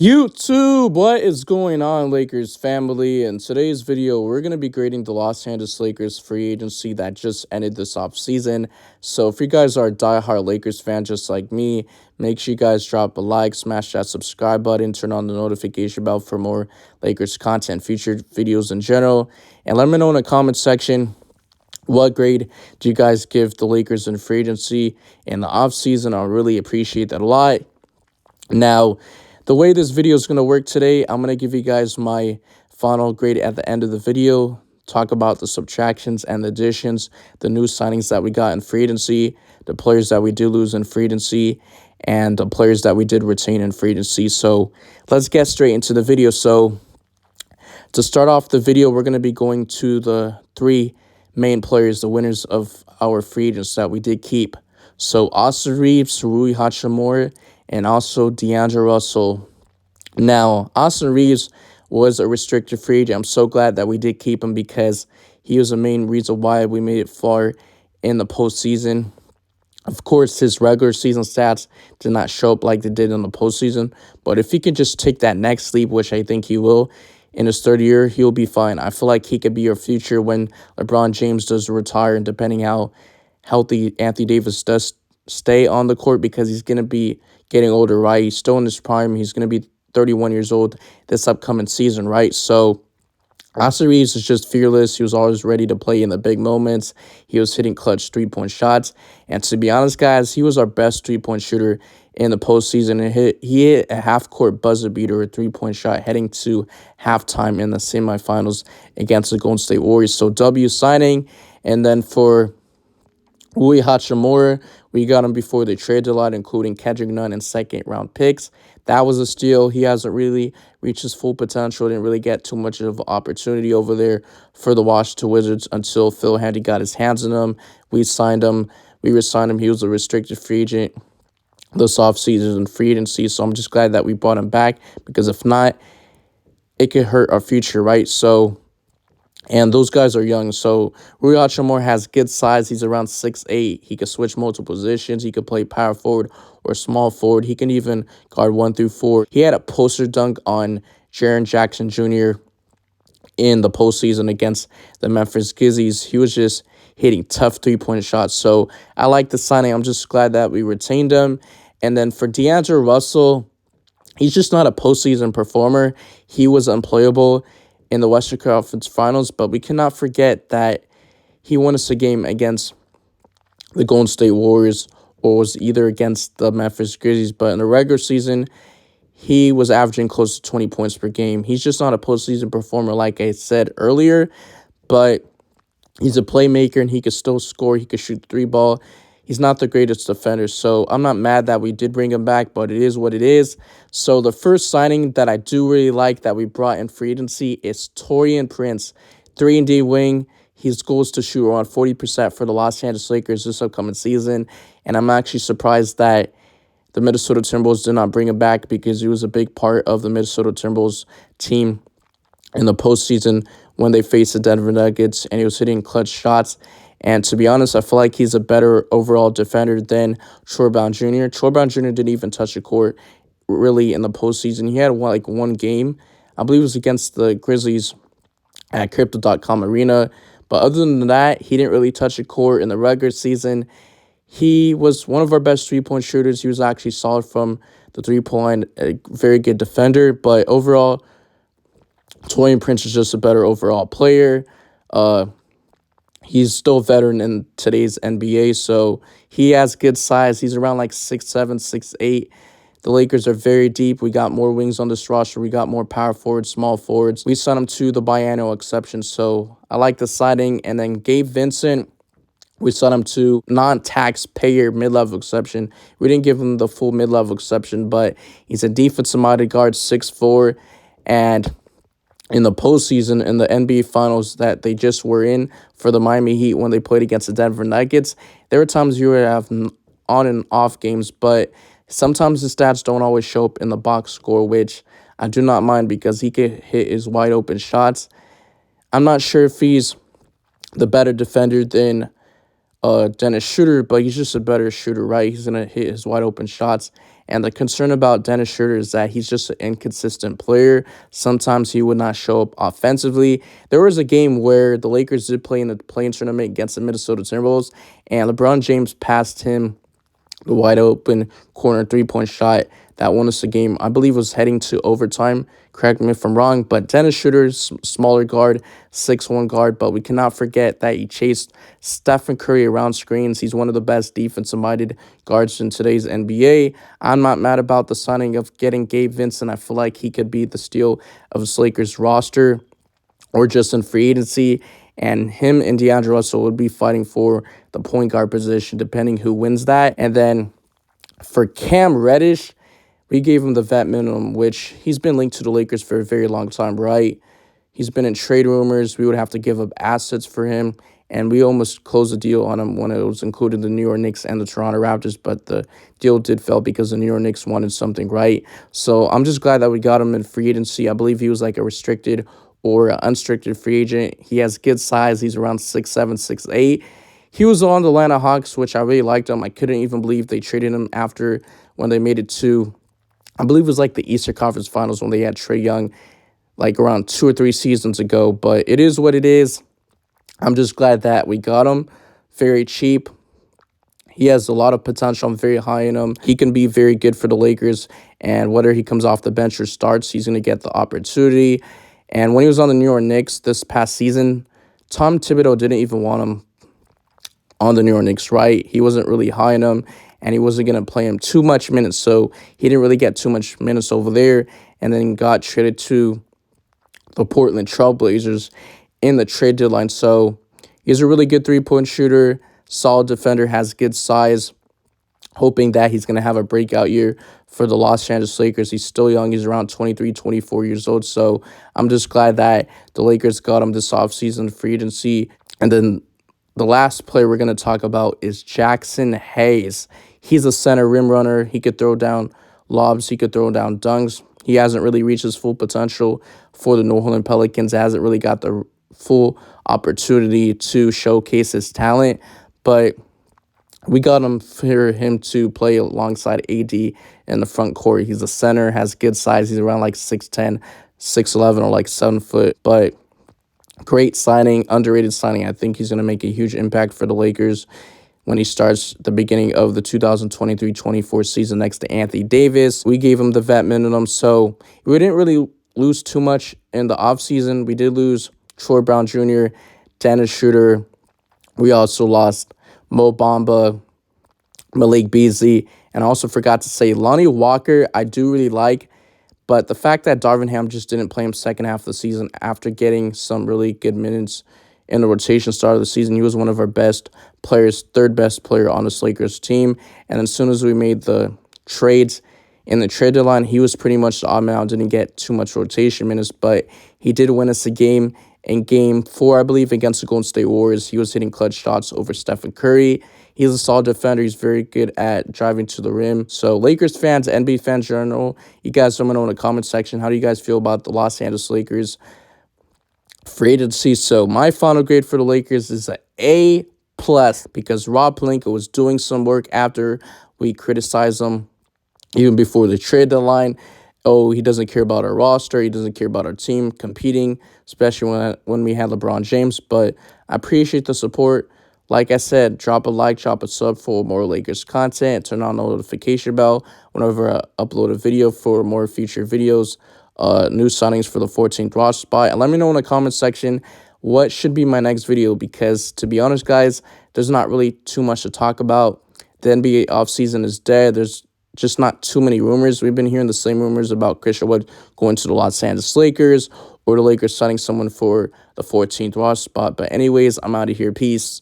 YouTube, what is going on, Lakers family? In today's video, we're going to be grading the Los Angeles Lakers free agency that just ended this offseason. So if you guys are a diehard Lakers fan just like me, make sure you guys drop a like, smash that subscribe button, turn on the notification bell for more Lakers content, featured videos in general. And let me know in the comment section, what grade do you guys give the Lakers in free agency in the offseason? I really appreciate that a lot. Now, the way this video is going to work today, I'm going to give you guys my final grade at the end of the video, talk about the subtractions and the additions, the new signings that we got in free agency, the players that we did lose in free agency, and the players that we did retain in free agency. So let's get straight into the video. So to start off the video, we're going to be going to the three main players, the winners of our free agents that we did keep. So Austin Reeves, Rui Hachimura, and also D'Angelo Russell. Now, Austin Reeves was a restricted free agent. I'm so glad that we did keep him because he was the main reason why we made it far in the postseason. Of course, his regular season stats did not show up like they did in the postseason. But if he can just take that next leap, which I think he will, in his third year, he'll be fine. I feel like he could be your future when LeBron James does retire, and depending how healthy Anthony Davis does stay on the court, because he's going to be getting older, right? He's still in his prime. He's going to be 31 years old this upcoming season, right? So Austin Reeves is just fearless. He was always ready to play in the big moments. He was hitting clutch three-point shots. And to be honest, guys, he was our best three-point shooter in the postseason. He hit a half-court buzzer beater, a three-point shot, heading to halftime in the semifinals against the Golden State Warriors. So W signing. And then for Rui Hachimura, we got him before they traded a lot, including Kendrick Nunn and second-round picks. That was a steal. He hasn't really reached his full potential. Didn't really get too much of an opportunity over there for the Washington Wizards until Phil Handy got his hands on him. We signed him. We re-signed him. He was a restricted free agent this offseason in free agency, so I'm just glad that we brought him back, because if not, it could hurt our future, right? So, and those guys are young. So Rui Hachimura has good size. He's around 6'8". He can switch multiple positions. He could play power forward or small forward. He can even guard 1 through 4. He had a poster dunk on Jaren Jackson Jr. in the postseason against the Memphis Grizzlies. He was just hitting tough three-point shots. So I like the signing. I'm just glad that we retained him. And then for D'Angelo Russell, he's just not a postseason performer. He was unplayable in the Western Conference Finals, but we cannot forget that he won us a game against the Golden State Warriors, or was either against the Memphis Grizzlies. But in the regular season, he was averaging close to 20 points per game. He's just not a postseason performer, like I said earlier, but he's a playmaker, and he could still score. He could shoot the three ball. He's not the greatest defender, so I'm not mad that we did bring him back, but it is what it is. So the first signing that I do really like that we brought in free agency is Taurean Prince, 3-and-D wing. His goal is to shoot around 40% for the Los Angeles Lakers this upcoming season, and I'm actually surprised that the Minnesota Timberwolves did not bring him back, because he was a big part of the Minnesota Timberwolves team in the postseason when they faced the Denver Nuggets, and he was hitting clutch shots. And to be honest, I feel like he's a better overall defender than Troy Brown Jr. Troy Brown Jr. didn't even touch the court really in the postseason. He had one game. I believe it was against the Grizzlies at Crypto.com Arena. But other than that, he didn't really touch the court in the regular season. He was one of our best three-point shooters. He was actually solid from the three-point, a very good defender. But overall, Taurean Prince is just a better overall player. He's still a veteran in today's NBA, so he has good size. He's around like 6'7", 6'8". The Lakers are very deep. We got more wings on this roster. We got more power forwards, small forwards. We signed him to the biannual exception, so I like the signing. And then Gabe Vincent, we signed him to non-taxpayer mid-level exception. We didn't give him the full mid-level exception, but he's a defensive-minded guard, 6'4", and in the postseason, in the NBA Finals that they just were in for the Miami Heat when they played against the Denver Nuggets, there were times you would have on and off games, but sometimes the stats don't always show up in the box score, which I do not mind, because he could hit his wide open shots. I'm not sure if he's the better defender than Dennis Schroeder, but he's just a better shooter, right? He's going to hit his wide open shots. And the concern about Dennis Schroeder is that he's just an inconsistent player. Sometimes he would not show up offensively. There was a game where the Lakers did play in the play-in tournament against the Minnesota Timberwolves, and LeBron James passed him the wide open corner 3-point shot that won us the game. I believe was heading to overtime. Correct me if I'm wrong, but Dennis Schroeder's smaller guard, 6'1" guard, but we cannot forget that he chased Stephen Curry around screens. He's one of the best defensive-minded guards in today's NBA. I'm not mad about the signing of getting Gabe Vincent. I feel like he could be the steal of this Lakers roster or just in free agency. And him and D'Angelo Russell would be fighting for the point guard position, depending who wins that. And then for Cam Reddish, we gave him the vet minimum, which he's been linked to the Lakers for a very long time, right? He's been in trade rumors. We would have to give up assets for him. And we almost closed the deal on him when it was included the New York Knicks and the Toronto Raptors, but the deal did fail because the New York Knicks wanted something, right? So I'm just glad that we got him in free agency. I believe he was like a restricted or an unrestricted free agent. He has good size. He's around 6'7", 6'8". He was on the Atlanta Hawks, which I really liked him. I couldn't even believe they traded him after when they made it to, I believe it was like the Eastern Conference Finals when they had Trae Young like around 2 or 3 seasons ago. But it is what it is. I'm just glad that we got him very cheap. He has a lot of potential. I'm very high in him. He can be very good for the Lakers. And whether he comes off the bench or starts, he's going to get the opportunity. And when he was on the New York Knicks this past season, Tom Thibodeau didn't even want him on the New York Knicks, right? He wasn't really high in him, and he wasn't going to play him too much minutes, so he didn't really get too much minutes over there, and then got traded to the Portland Trailblazers in the trade deadline. So he's a really good three-point shooter, solid defender, has good size. Hoping that he's going to have a breakout year for the Los Angeles Lakers. He's still young. He's around 23, 24 years old. So I'm just glad that the Lakers got him this offseason free agency. And then the last player we're going to talk about is Jackson Hayes. He's a center rim runner. He could throw down lobs. He could throw down dunks. He hasn't really reached his full potential for the New Orleans Pelicans. Hasn't really got the full opportunity to showcase his talent. But we got him for him to play alongside AD in the front court. He's a center, has good size. He's around like 6'10", 6'11", or like 7 foot. But great signing, underrated signing. I think he's going to make a huge impact for the Lakers when he starts the beginning of the 2023-24 season next to Anthony Davis. We gave him the vet minimum, so we didn't really lose too much in the offseason. We did lose Troy Brown Jr., Dennis Schroeder. We also lost Mo Bamba, Malik Beasley, and I also forgot to say Lonnie Walker I do really like, but the fact that Darvin Ham just didn't play him second half of the season after getting some really good minutes in the rotation start of the season, he was one of our best players, third best player on this Lakers team. And as soon as we made the trades in the trade deadline, he was pretty much the odd man out, didn't get too much rotation minutes, but he did win us a game. In Game 4, I believe, against the Golden State Warriors, he was hitting clutch shots over Stephen Curry. He's a solid defender. He's very good at driving to the rim. So Lakers fans, NBA fans in general, you guys let me know in the comment section, how do you guys feel about the Los Angeles Lakers free agency? So my final grade for the Lakers is an A+, because Rob Pelinka was doing some work after we criticized him even before the trade deadline. Oh, he doesn't care about our roster. He doesn't care about our team competing, especially when we had LeBron James. But I appreciate the support. Like I said, drop a like, drop a sub for more Lakers content. Turn on the notification bell whenever I upload a video for more future videos, new signings for the 14th roster spot. And let me know in the comment section what should be my next video, because to be honest, guys, there's not really too much to talk about. The NBA offseason is dead. There's just not too many rumors. We've been hearing the same rumors about Christian Wood going to the Los Angeles Lakers or the Lakers signing someone for the 14th roster spot. But anyways, I'm out of here. Peace.